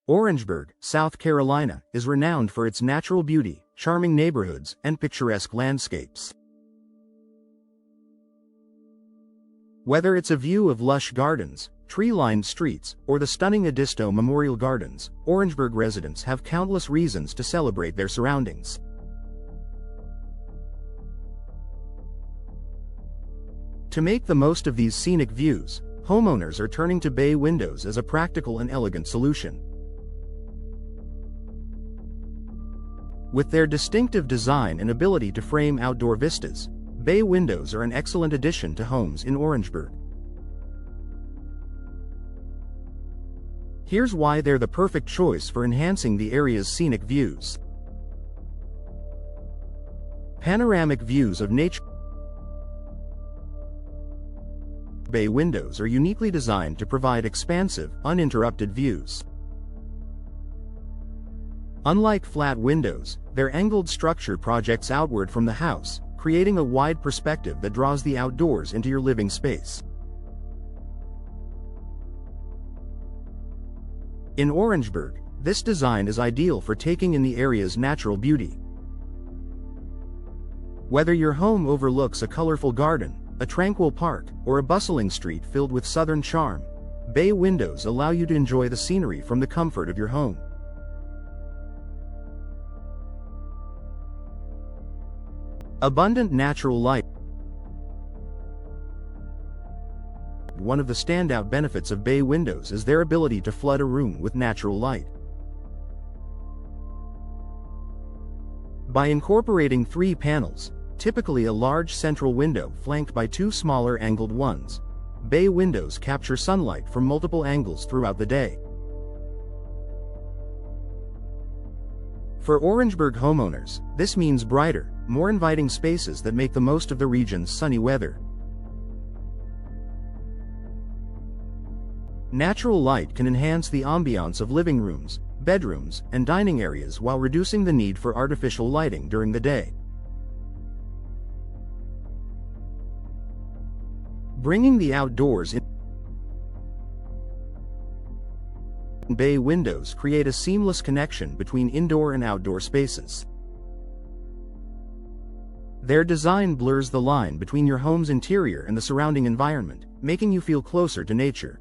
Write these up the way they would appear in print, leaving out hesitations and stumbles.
Orangeburg, South Carolina, is renowned for its natural beauty, charming neighborhoods, and picturesque landscapes. Whether it's a view of lush gardens, tree-lined streets, or the stunning Edisto Memorial Gardens, Orangeburg residents have countless reasons to celebrate their surroundings. To make the most of these scenic views, homeowners are turning to bay windows as a practical and elegant solution. With their distinctive design and ability to frame outdoor vistas, bay windows are an excellent addition to homes in Orangeburg. Here's why they're the perfect choice for enhancing the area's scenic views. Panoramic views of nature. Bay windows are uniquely designed to provide expansive, uninterrupted views. Unlike flat windows, their angled structure projects outward from the house, creating a wide perspective that draws the outdoors into your living space. In Orangeburg, this design is ideal for taking in the area's natural beauty. Whether your home overlooks a colorful garden, a tranquil park, or a bustling street filled with southern charm, bay windows allow you to enjoy the scenery from the comfort of your home. Abundant natural light. One of the standout benefits of bay windows is their ability to flood a room with natural light. By incorporating 3 panels, typically a large central window flanked by 2 smaller angled ones, bay windows capture sunlight from multiple angles throughout the day. For Orangeburg homeowners, this means brighter, more inviting spaces that make the most of the region's sunny weather. Natural light can enhance the ambiance of living rooms, bedrooms, and dining areas while reducing the need for artificial lighting during the day. Bringing the outdoors in. Bay windows create a seamless connection between indoor and outdoor spaces. Their design blurs the line between your home's interior and the surrounding environment, making you feel closer to nature.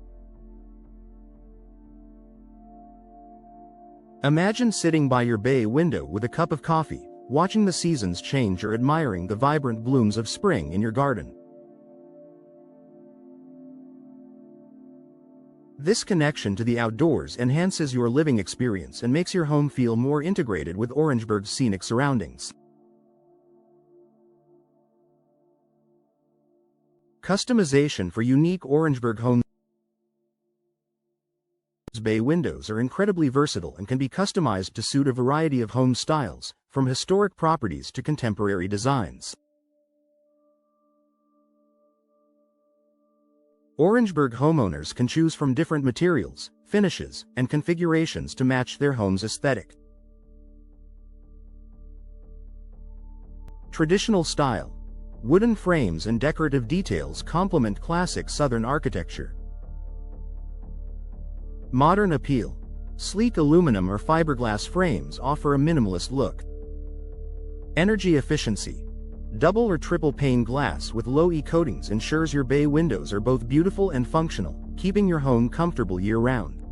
Imagine sitting by your bay window with a cup of coffee, watching the seasons change or admiring the vibrant blooms of spring in your garden. This connection to the outdoors enhances your living experience and makes your home feel more integrated with Orangeburg's scenic surroundings. Customization for unique Orangeburg homes. Bay windows are incredibly versatile and can be customized to suit a variety of home styles, from historic properties to contemporary designs. Orangeburg homeowners can choose from different materials, finishes, and configurations to match their home's aesthetic. Traditional style. Wooden frames and decorative details complement classic Southern architecture. Modern appeal. Sleek aluminum or fiberglass frames offer a minimalist look. Energy efficiency. Double or triple pane glass with low E coatings ensures your bay windows are both beautiful and functional, keeping your home comfortable year-round.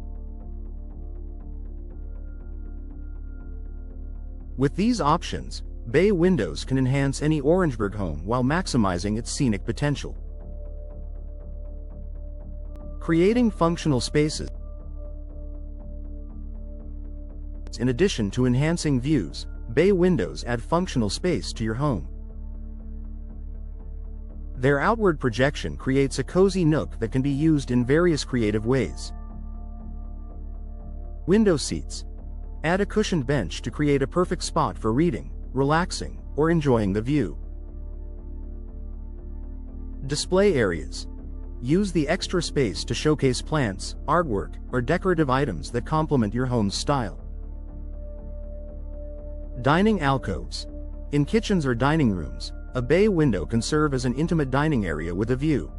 With these options, bay windows can enhance any Orangeburg home while maximizing its scenic potential. Creating functional spaces. In addition to enhancing views, bay windows add functional space to your home. Their outward projection creates a cozy nook that can be used in various creative ways. Window seats. Add a cushioned bench to create a perfect spot for reading, relaxing, or enjoying the view. Display areas. Use the extra space to showcase plants, artwork, or decorative items that complement your home's style. Dining alcoves. In kitchens or dining rooms, a bay window can serve as an intimate dining area with a view.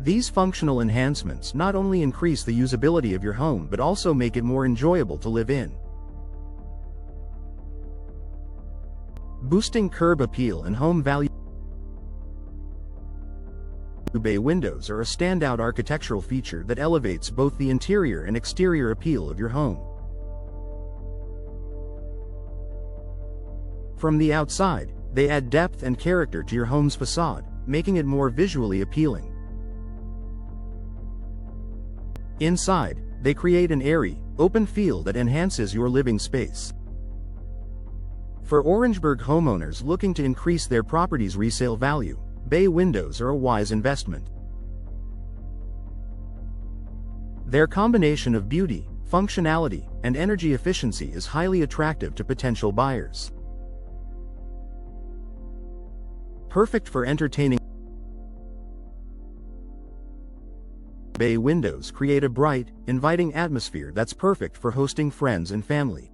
These functional enhancements not only increase the usability of your home but also make it more enjoyable to live in. Boosting curb appeal and home value. Bay windows are a standout architectural feature that elevates both the interior and exterior appeal of your home. From the outside, they add depth and character to your home's facade, making it more visually appealing. Inside, they create an airy, open feel that enhances your living space. For Orangeburg homeowners looking to increase their property's resale value, bay windows are a wise investment. Their combination of beauty, functionality, and energy efficiency is highly attractive to potential buyers. Perfect for entertaining. Bay windows create a bright, inviting atmosphere that's perfect for hosting friends and family.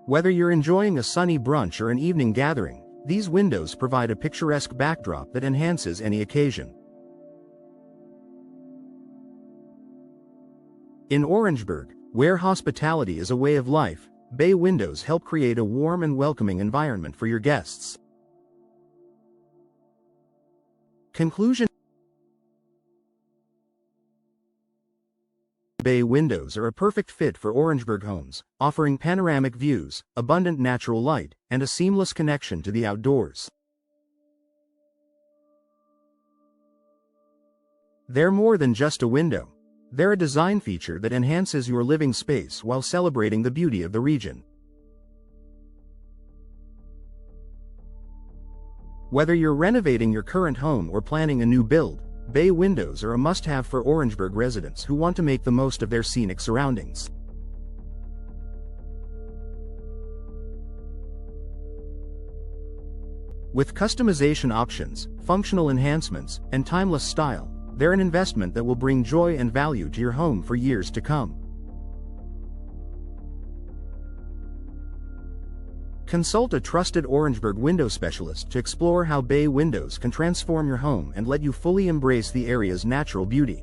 Whether you're enjoying a sunny brunch or an evening gathering, these windows provide a picturesque backdrop that enhances any occasion. In Orangeburg, where hospitality is a way of life, bay windows help create a warm and welcoming environment for your guests. Conclusion. Bay windows are a perfect fit for Orangeburg homes, offering panoramic views, abundant natural light, and a seamless connection to the outdoors. They're more than just a window. They're a design feature that enhances your living space while celebrating the beauty of the region. Whether you're renovating your current home or planning a new build, bay windows are a must-have for Orangeburg residents who want to make the most of their scenic surroundings. With customization options, functional enhancements, and timeless style, they're an investment that will bring joy and value to your home for years to come. Consult a trusted Orangeburg window specialist to explore how bay windows can transform your home and let you fully embrace the area's natural beauty.